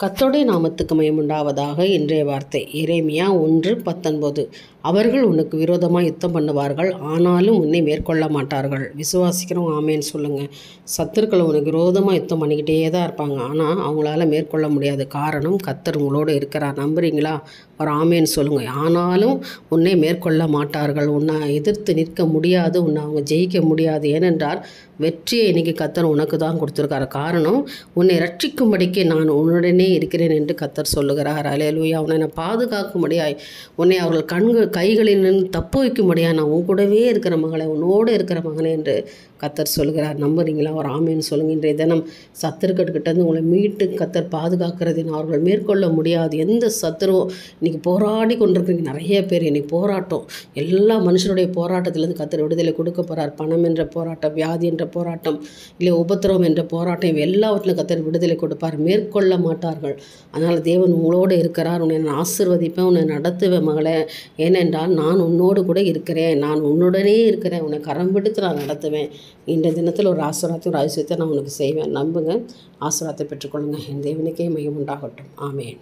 கர்த்தருடைய நாமத்துக்கு மகிமையுண்டாவதாக. இன்றைய வார்த்தை எரேமியா 1:19. அவர்கள் உனக்கு விரோதமாக யுத்தம் பண்ணுவார்கள், ஆனாலும் உன்னை மேற்கொள்ள மாட்டார்கள். விசுவாசிக்கிறவங்க ஆமேன்னு சொல்லுங்கள். சத்துருக்கள் உனக்கு விரோதமாக யுத்தம் பண்ணிக்கிட்டே தான் இருப்பாங்க, ஆனால் அவங்களால மேற்கொள்ள முடியாது. காரணம், கர்த்தர் உங்களோடு இருக்கிறார். நம்புறீங்களா? ஒரு ஆமேன்னு சொல்லுங்கள். ஆனாலும் உன்னை மேற்கொள்ள மாட்டார்கள். உன்னை எதிர்த்து நிற்க முடியாது, உன்னை அவங்க ஜெயிக்க முடியாது. ஏனென்றால் வெற்றியை இன்றைக்கி கர்த்தர் உனக்கு தான் கொடுத்துருக்காரு. காரணம், உன்னை ரட்சிக்கும்படிக்கு நான் உன்னுடனே இருக்கிறேன் என்று கர்த்தர் சொல்லுகிறார். அல்லேலூயா. உன்னை பாதுகாக்கும்படியாய், உன்னை அவர்கள் கைகளில் நின்று தப்பு வைக்கும்படியாக நான் உன் கூடவே இருக்கிற மகளை, உன்னோடு இருக்கிற மகனே என்று கர்த்தர் சொல்கிறார். நம்புறீங்களா? ஒரு ஆமேன்னு சொல்லுங்கள். இன்றைய தினம் சத்துருக்கிட்டேருந்து உங்களை மீட்டு கர்த்தர் பாதுகாக்கிறதை அவர்கள் மேற்கொள்ள முடியாது. எந்த சத்துருவும் இன்றைக்கி போராடி கொண்டிருக்கிறீங்க. நிறைய பேர் இன்றைக்கி போராட்டம், எல்லா மனுஷனுடைய போராட்டத்திலேருந்து கர்த்தர் விடுதலை கொடுக்க போகிறார். பணம் என்ற போராட்டம், வியாதி என்ற போராட்டம், இல்லை உபத்திரவம் என்ற போராட்டம், எல்லாவற்றிலும் கர்த்தர் விடுதலை கொடுப்பார். மேற்கொள்ள மாட்டார்கள். அதனால் தேவன் உங்களோடு இருக்கிறார். உன்னை நான் ஆசீர்வதிப்பேன், உன்னை நடத்துவேன் மகளே. ஏனென்றால் நான் உன்னோடு கூட இருக்கிறேன், நான் உன்னுடனே இருக்கிறேன், உன்னை கரம் பிடித்து நான் நடத்துவேன். இன்றைய தினத்தில் ஒரு ஆசீர்வாதத்தை, ஒரு அதிசயத்தை நான் உனக்கு செய்வேன். நம்புங்க, ஆசீர்வாதத்தை பெற்றுக்கொள்ளுங்க. என் தேவனுக்கே மகிமை உண்டாகட்டும். ஆமேன்.